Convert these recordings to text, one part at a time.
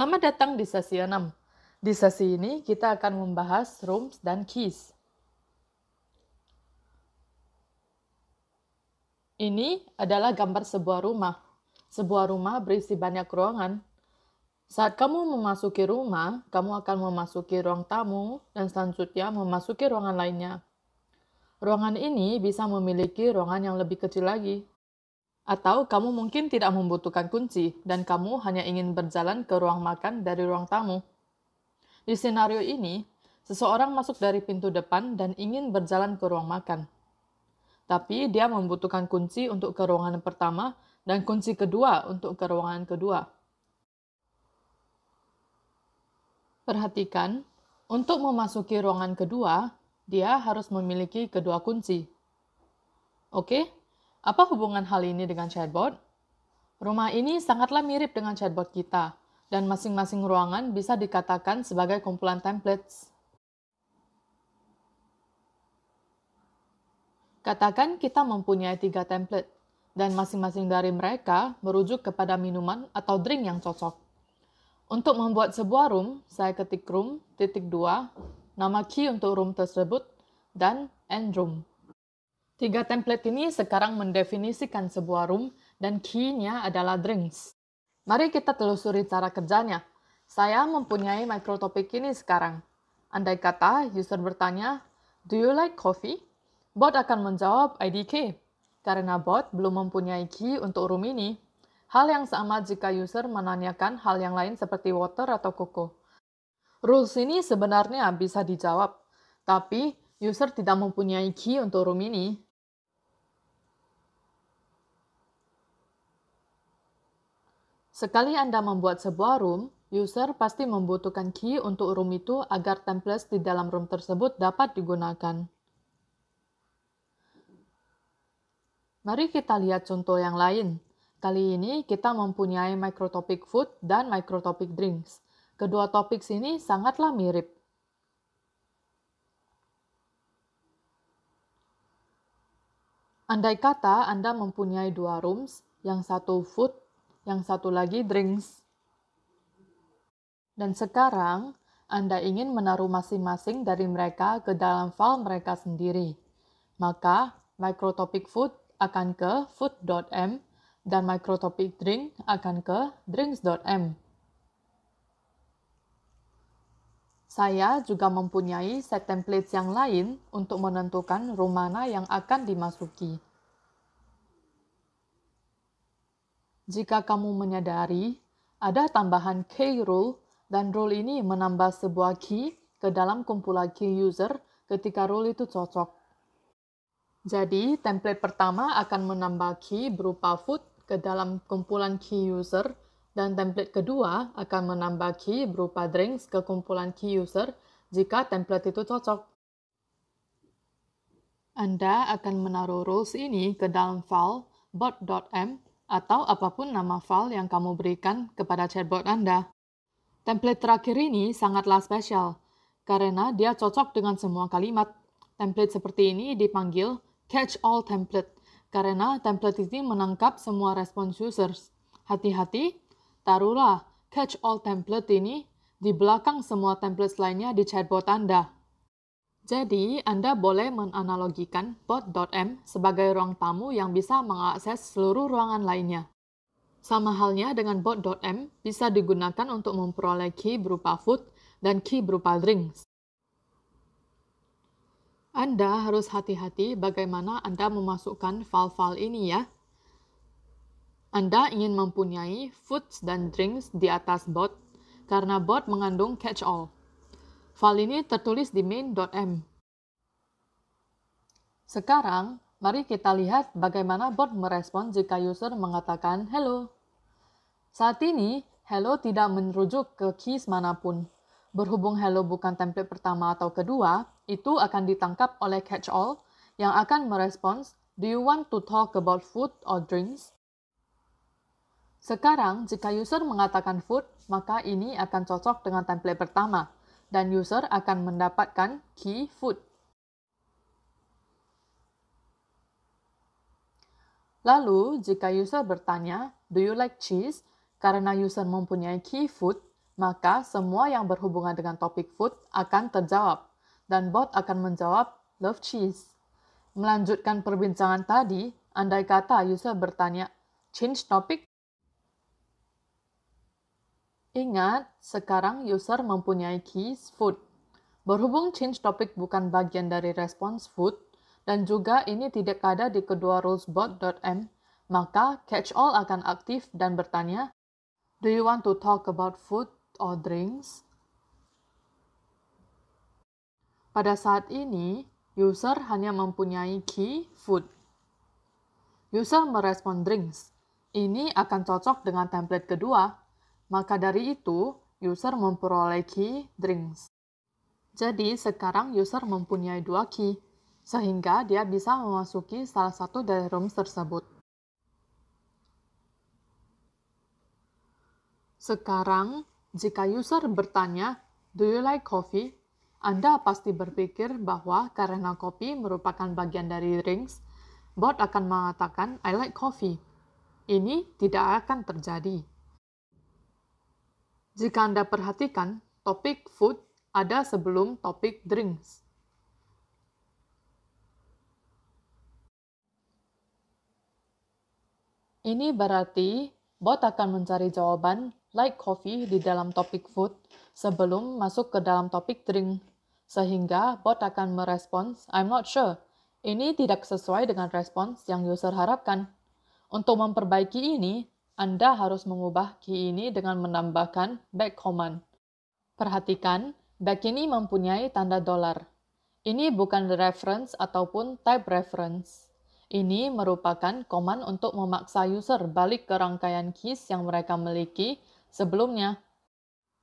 Selamat datang di sesi 6. Di sesi ini kita akan membahas rooms dan keys. Ini adalah gambar sebuah rumah. Sebuah rumah berisi banyak ruangan. Saat kamu memasuki rumah, kamu akan memasuki ruang tamu dan selanjutnya memasuki ruangan lainnya. Ruangan ini bisa memiliki ruangan yang lebih kecil lagi. Atau kamu mungkin tidak membutuhkan kunci dan kamu hanya ingin berjalan ke ruang makan dari ruang tamu. Di skenario ini, seseorang masuk dari pintu depan dan ingin berjalan ke ruang makan. Tapi dia membutuhkan kunci untuk ke ruangan pertama dan kunci kedua untuk ke ruangan kedua. Perhatikan, untuk memasuki ruangan kedua, dia harus memiliki kedua kunci. Oke, apa hubungan hal ini dengan chatbot? Rumah ini sangatlah mirip dengan chatbot kita, dan masing-masing ruangan bisa dikatakan sebagai kumpulan templates. Katakan kita mempunyai 3 template, dan masing-masing dari mereka merujuk kepada minuman atau drink yang cocok. Untuk membuat sebuah room, saya ketik room, _2, nama key untuk room tersebut, dan end room. 3 template ini sekarang mendefinisikan sebuah room dan key-nya adalah drinks. Mari kita telusuri cara kerjanya. Saya mempunyai microtopik ini sekarang. Andai kata user bertanya, "Do you like coffee?" Bot akan menjawab IDK, karena bot belum mempunyai key untuk room ini. Hal yang sama jika user menanyakan hal yang lain seperti water atau cocoa. Rules ini sebenarnya bisa dijawab, tapi user tidak mempunyai key untuk room ini. Sekali Anda membuat sebuah room, user pasti membutuhkan key untuk room itu agar templates di dalam room tersebut dapat digunakan. Mari kita lihat contoh yang lain. Kali ini kita mempunyai microtopik food dan microtopik drinks. Kedua topik ini sangatlah mirip. Andai kata Anda mempunyai 2 rooms, yang satu food, yang satu lagi drinks. Dan sekarang, Anda ingin menaruh masing-masing dari mereka ke dalam file mereka sendiri. Maka, microtopik food akan ke food.m dan microtopik drink akan ke drinks.m. Saya juga mempunyai set templates yang lain untuk menentukan room mana yang akan dimasuki. Jika kamu menyadari, ada tambahan key rule dan rule ini menambah sebuah key ke dalam kumpulan key user ketika rule itu cocok. Jadi, template pertama akan menambah key berupa food ke dalam kumpulan key user dan template kedua akan menambah key berupa drinks ke kumpulan key user jika template itu cocok. Anda akan menaruh rules ini ke dalam file bot.m atau apapun nama file yang kamu berikan kepada chatbot Anda. Template terakhir ini sangatlah spesial, karena dia cocok dengan semua kalimat. Template seperti ini dipanggil catch-all template, karena template ini menangkap semua respons users. Hati-hati, taruhlah catch-all template ini di belakang semua template lainnya di chatbot Anda. Jadi, Anda boleh menanalogikan bot.m sebagai ruang tamu yang bisa mengakses seluruh ruangan lainnya. Sama halnya dengan bot.m bisa digunakan untuk memperoleh key berupa food dan key berupa drinks. Anda harus hati-hati bagaimana Anda memasukkan file-file ini ya. Anda ingin mempunyai foods dan drinks di atas bot, karena bot mengandung catch-all. File ini tertulis di main.m. Sekarang, mari kita lihat bagaimana bot merespon jika user mengatakan hello. Saat ini, hello tidak merujuk ke keys manapun. Berhubung hello bukan template pertama atau kedua, itu akan ditangkap oleh catch-all yang akan merespons, "Do you want to talk about food or drinks?" Sekarang, jika user mengatakan food, maka ini akan cocok dengan template pertama, dan user akan mendapatkan key food. Lalu, jika user bertanya, "Do you like cheese?" karena user mempunyai key food, maka semua yang berhubungan dengan topik food akan terjawab, dan bot akan menjawab love cheese. Melanjutkan perbincangan tadi, andai kata user bertanya, change topic? Ingat, sekarang user mempunyai keys food. Berhubung change topic bukan bagian dari response food, dan juga ini tidak ada di kedua rulesbot.m, maka catch all akan aktif dan bertanya, do you want to talk about food or drinks? Pada saat ini, user hanya mempunyai key food. User merespon drinks. Ini akan cocok dengan template kedua, maka dari itu, user memperoleh key drinks. Jadi, sekarang user mempunyai 2 key, sehingga dia bisa memasuki salah satu dari rooms tersebut. Sekarang, jika user bertanya, do you like coffee? Anda pasti berpikir bahwa karena kopi merupakan bagian dari drinks, bot akan mengatakan, I like coffee. Ini tidak akan terjadi. Jika Anda perhatikan, topik food ada sebelum topik drinks. Ini berarti bot akan mencari jawaban like coffee di dalam topik food sebelum masuk ke dalam topik drink. Sehingga bot akan merespons, I'm not sure. Ini tidak sesuai dengan respons yang user harapkan. Untuk memperbaiki ini, Anda harus mengubah key ini dengan menambahkan back command. Perhatikan, back ini mempunyai tanda $. Ini bukan reference ataupun type reference. Ini merupakan command untuk memaksa user balik ke rangkaian keys yang mereka miliki sebelumnya.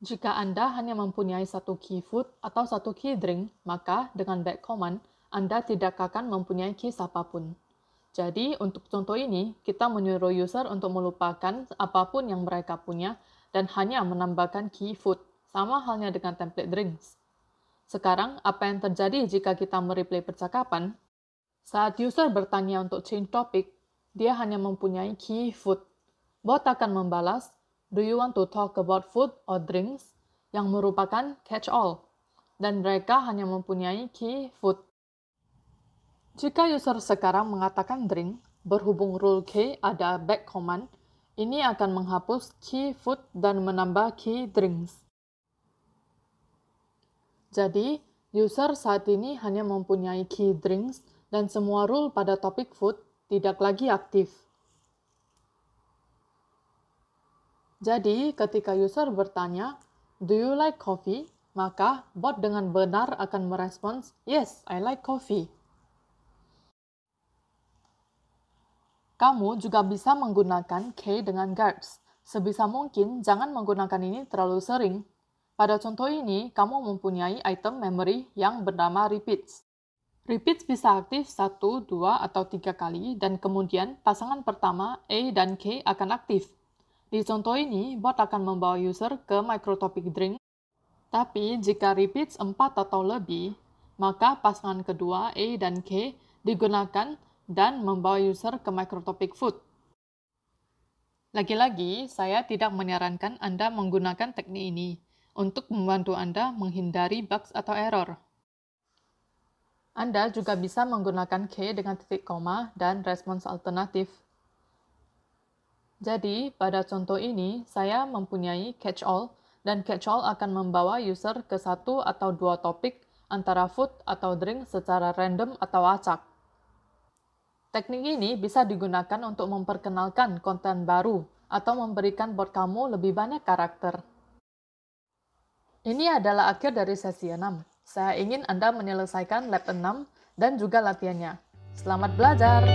Jika Anda hanya mempunyai 1 key food atau 1 key drink, maka dengan back command, Anda tidak akan mempunyai keys apapun. Jadi, untuk contoh ini, kita menyuruh user untuk melupakan apapun yang mereka punya dan hanya menambahkan key food, sama halnya dengan template drinks. Sekarang, apa yang terjadi jika kita mereplay percakapan? Saat user bertanya untuk change topic, dia hanya mempunyai key food. Bot akan membalas, do you want to talk about food or drinks? Yang merupakan catch all. Dan mereka hanya mempunyai key food. Jika user sekarang mengatakan drink, berhubung rule K ada back command, ini akan menghapus key food dan menambah key drinks. Jadi, user saat ini hanya mempunyai key drinks dan semua rule pada topik food tidak lagi aktif. Jadi, ketika user bertanya, do you like coffee? Maka, bot dengan benar akan merespons, yes, I like coffee. Kamu juga bisa menggunakan K dengan guards. Sebisa mungkin, jangan menggunakan ini terlalu sering. Pada contoh ini, kamu mempunyai item memory yang bernama repeats. Repeats bisa aktif 1, 2, atau 3 kali, dan kemudian pasangan pertama, A dan K, akan aktif. Di contoh ini, bot akan membawa user ke microtopic drink, tapi jika repeats 4 atau lebih, maka pasangan kedua, A dan K, digunakan dan membawa user ke microtopic food. Lagi-lagi, saya tidak menyarankan Anda menggunakan teknik ini untuk membantu Anda menghindari bugs atau error. Anda juga bisa menggunakan K dengan titik koma dan respons alternatif. Jadi, pada contoh ini, saya mempunyai catch all, dan catch all akan membawa user ke 1 atau 2 topik antara food atau drink secara random atau acak. Teknik ini bisa digunakan untuk memperkenalkan konten baru atau memberikan bot kamu lebih banyak karakter. Ini adalah akhir dari sesi 6. Saya ingin Anda menyelesaikan lab 6 dan juga latihannya. Selamat belajar!